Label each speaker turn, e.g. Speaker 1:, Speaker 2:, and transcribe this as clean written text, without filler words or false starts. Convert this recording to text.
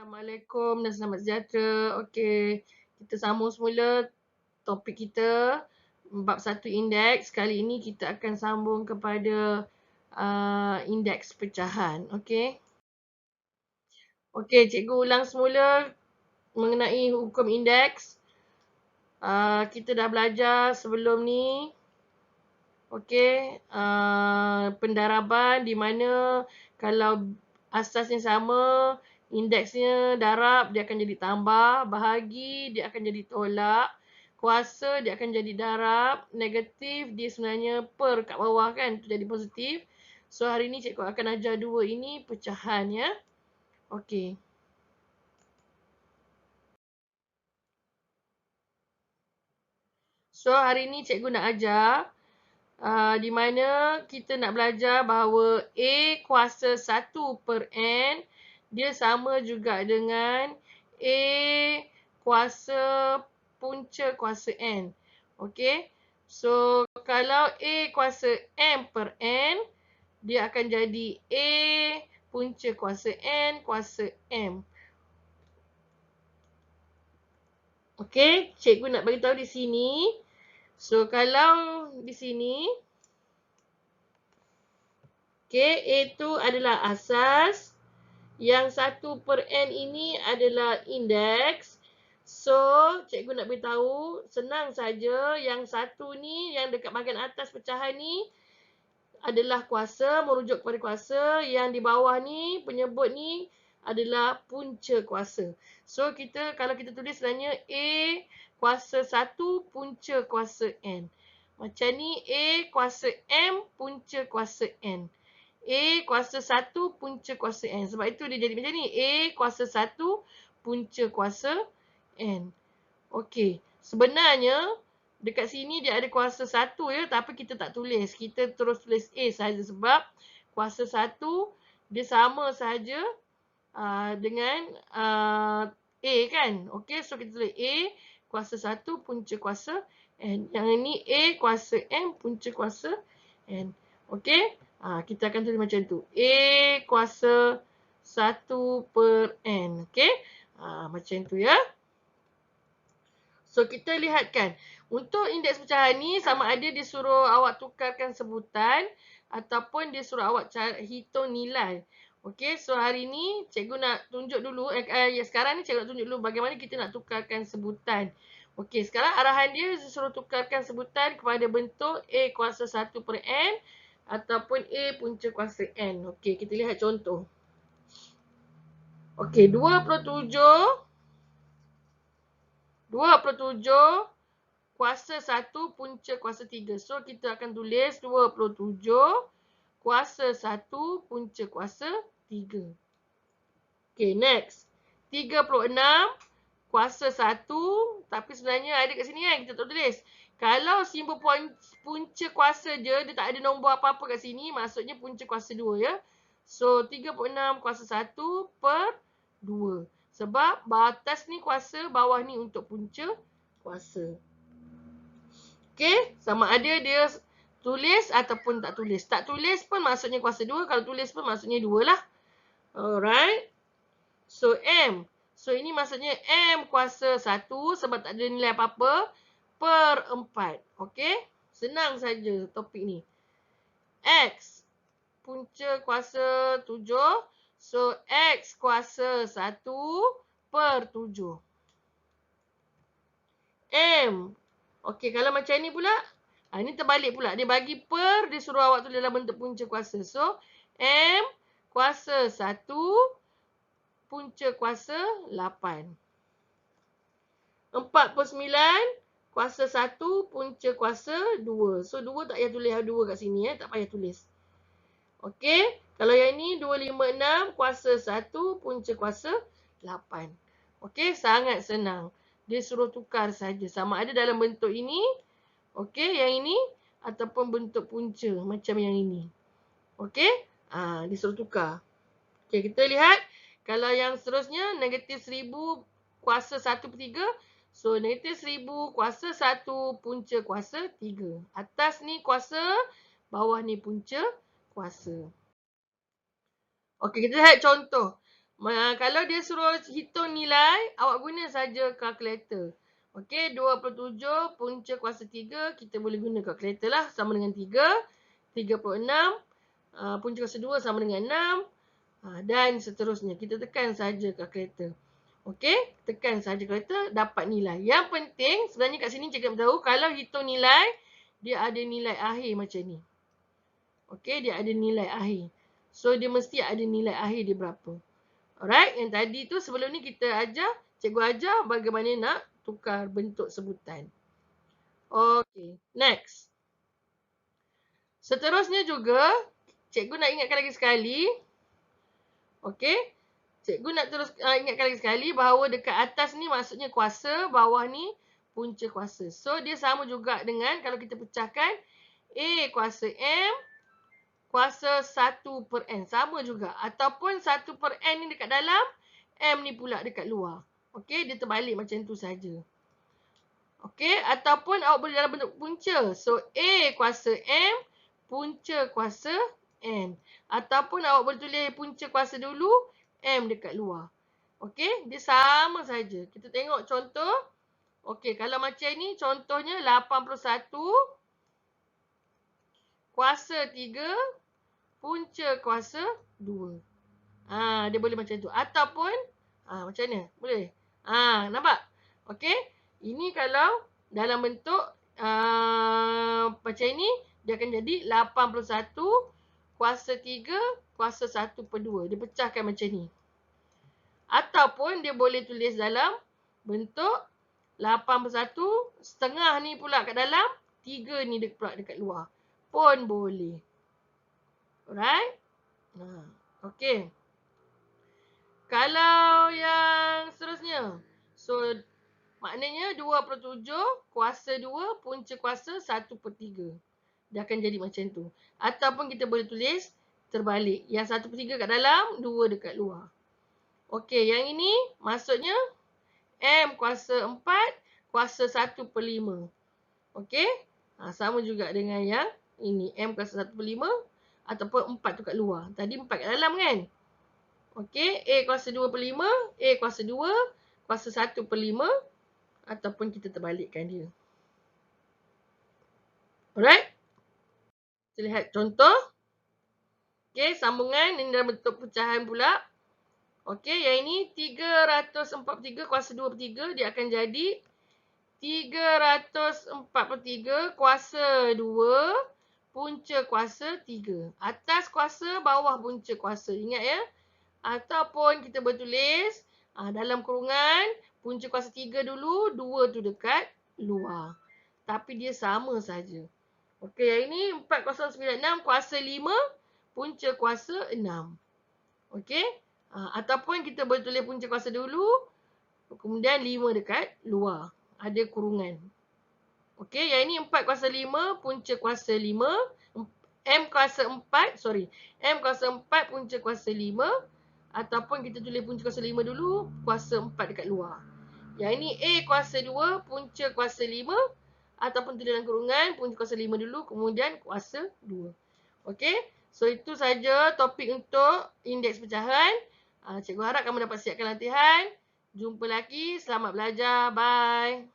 Speaker 1: Assalamualaikum dan selamat sejahtera. Okey, kita sambung semula topik kita bab 1 indeks. Kali ini kita akan sambung kepada indeks pecahan. Okey. Okey, cikgu ulang semula mengenai hukum indeks. Kita dah belajar sebelum ni. Okey, pendaraban di mana kalau asasnya sama, indeksnya darab dia akan jadi tambah, bahagi dia akan jadi tolak, kuasa dia akan jadi darab, negatif dia sebenarnya per kat bawah kan, tu jadi positif. So hari ni cikgu akan ajar dua ini pecahan ya. Okey. So hari ni cikgu nak ajar di mana kita nak belajar bahawa A kuasa 1 per N dia sama juga dengan A kuasa punca kuasa N. Okey. So kalau A kuasa M per N dia akan jadi A punca kuasa N kuasa M. Okey, cikgu nak bagi tahu di sini. So kalau di sini A itu adalah asas. Yang 1 per N ini adalah indeks. So, cikgu nak beritahu, senang saja. Yang 1 ni, yang dekat bahagian atas pecahan ni adalah kuasa, merujuk kepada kuasa. Yang di bawah ni, penyebut ni adalah punca kuasa. So, kalau kita tulis sebenarnya A kuasa 1 punca kuasa N. Macam ni, A kuasa M punca kuasa N. A kuasa 1 punca kuasa N. Sebab itu dia jadi macam ni. A kuasa 1 punca kuasa N. Okey. Sebenarnya, dekat sini dia ada kuasa 1 ya. Tapi kita tak tulis. Kita terus tulis A sahaja. Sebab kuasa 1 dia sama sahaja dengan A kan. Okey. So, kita tulis A kuasa 1 punca kuasa N. Yang ini A kuasa M punca kuasa N. Okey. Kita akan tulis macam tu. A kuasa 1 per N. Okey. Macam tu ya. So, kita lihatkan. Untuk indeks pecahan ni, sama ada dia suruh awak tukarkan sebutan ataupun dia suruh awak hitung nilai. Okey. So, hari ni cikgu nak tunjuk dulu. Sekarang ni cikgu nak tunjuk dulu bagaimana kita nak tukarkan sebutan. Okey. Sekarang arahan dia suruh tukarkan sebutan kepada bentuk A kuasa 1 per N. Ataupun A punca kuasa N. Okey, kita lihat contoh. Okey, 27 kuasa 1 punca kuasa 3. So, kita akan tulis 27 kuasa 1 punca kuasa 3. Okey, next. 36 kuasa 1. Tapi sebenarnya ada kat sini kan, kita tak tulis. Kalau simbol punca kuasa je, dia tak ada nombor apa-apa kat sini, maksudnya punca kuasa 2 ya. So, 36 kuasa 1 per 2. Sebab atas ni kuasa, bawah ni untuk punca kuasa. Okey, sama ada dia tulis ataupun tak tulis. Tak tulis pun maksudnya kuasa 2, kalau tulis pun maksudnya 2 lah. Alright. So, M. So, ini maksudnya M kuasa 1 sebab tak ada nilai apa-apa. Per 4. Okey? Senang saja topik ni. X. Punca kuasa 7. So, X kuasa 1 per 7. M. Okey, kalau macam ni pula. Ini terbalik pula. Dia bagi per, dia suruh awak tulis dalam bentuk punca kuasa. So, M kuasa 1 punca kuasa 8. 49 kuasa 1 punca kuasa 2. So, 2 tak payah tulis 2 kat sini. Tak payah tulis. Okey. Kalau yang ni 256 kuasa 1 punca kuasa 8. Okey. Sangat senang. Dia suruh tukar saja. Sama ada dalam bentuk ini. Okey. Yang ini. Ataupun bentuk punca. Macam yang ini. Okey. Dia suruh tukar. Okey. Kita lihat. Kalau yang seterusnya. Negatif 1000 kuasa 1 per 3. So, negatif 1000 kuasa 1 punca kuasa 3. Atas ni kuasa, bawah ni punca kuasa. Okey, kita lihat contoh. Kalau dia suruh hitung nilai, awak guna saja kalkulator. Okey, 27 punca kuasa 3, kita boleh guna kalkulator lah, sama dengan 3. 36 punca kuasa 2 sama dengan 6. Dan seterusnya. Kita tekan saja kalkulator. Okey, tekan saja kalkulator, dapat nilai. Yang penting, sebenarnya kat sini cikgu tahu, kalau hitung nilai, dia ada nilai akhir macam ni. Okey, dia ada nilai akhir. So, dia mesti ada nilai akhir dia berapa. Alright, yang tadi tu sebelum ni kita ajar, cikgu ajar bagaimana nak tukar bentuk sebutan. Okey, next. Seterusnya juga, cikgu nak ingatkan lagi sekali. Okey, cikgu nak terus ingatkan lagi sekali bahawa dekat atas ni maksudnya kuasa, bawah ni punca kuasa. So, dia sama juga dengan kalau kita pecahkan A kuasa M, kuasa 1 per N. Sama juga. Ataupun 1 per N ni dekat dalam, M ni pula dekat luar. Okey, dia terbalik macam tu saja. Okey, ataupun awak boleh dalam bentuk punca. So, A kuasa M, punca kuasa N. Ataupun awak boleh tulis punca kuasa dulu, M dekat luar. Okey, dia sama saja. Kita tengok contoh. Okey, kalau macam ni, contohnya 81 kuasa 3, punca kuasa 2. Dia boleh macam tu. Ataupun, macam mana? Boleh? Nampak? Okey. Ini kalau dalam bentuk macam ni, dia akan jadi 81 kuasa 3 kuasa 1 per 2. Dia pecahkan macam ni. Ataupun dia boleh tulis dalam bentuk 81 setengah ni pula kat dalam, 3 ni pula dekat luar. Pun boleh. Alright? Okey. Kalau yang seterusnya. So, maknanya 27 kuasa 2 punca kuasa 1 per 3. Dia akan jadi macam tu. Ataupun kita boleh tulis terbalik. Yang 1 per 3 kat dalam, 2 dekat luar. Okey, yang ini maksudnya M kuasa 4 kuasa 1 per 5. Okey. Sama juga dengan yang ini. M kuasa 1 per 5 ataupun 4 tu kat luar. Tadi 4 kat dalam kan? Okey, A kuasa 2 per 5, A kuasa 2, kuasa 1 per 5, ataupun kita terbalikkan dia. Alright? Kita lihat contoh. Okey, sambungan ini dalam bentuk pecahan pula. Okey, yang ini 343 kuasa 2 per 3, dia akan jadi 304 per 3 kuasa 2, punca kuasa 3. Atas kuasa, bawah punca kuasa. Ingat ya? Ataupun kita bertulis dalam kurungan, punca kuasa 3 dulu, 2 tu dekat luar. Tapi dia sama saja. Okey, yang ini 4096 kuasa 5, punca kuasa 6. Okey? Ataupun kita boleh tulis punca kuasa dulu, kemudian 5 dekat luar. Ada kurungan. Okey, yang ini 4 kuasa 5, punca kuasa 5. M kuasa 4, M kuasa 4, punca kuasa 5. Ataupun kita tulis punca kuasa 5 dulu, kuasa 4 dekat luar. Yang ini A kuasa 2, punca kuasa 5. Ataupun tulis dalam kurungan, punca kuasa 5 dulu, kemudian kuasa 2. Okey, so itu saja topik untuk indeks pecahan. Cikgu harap kamu dapat siapkan latihan. Jumpa lagi, selamat belajar, bye.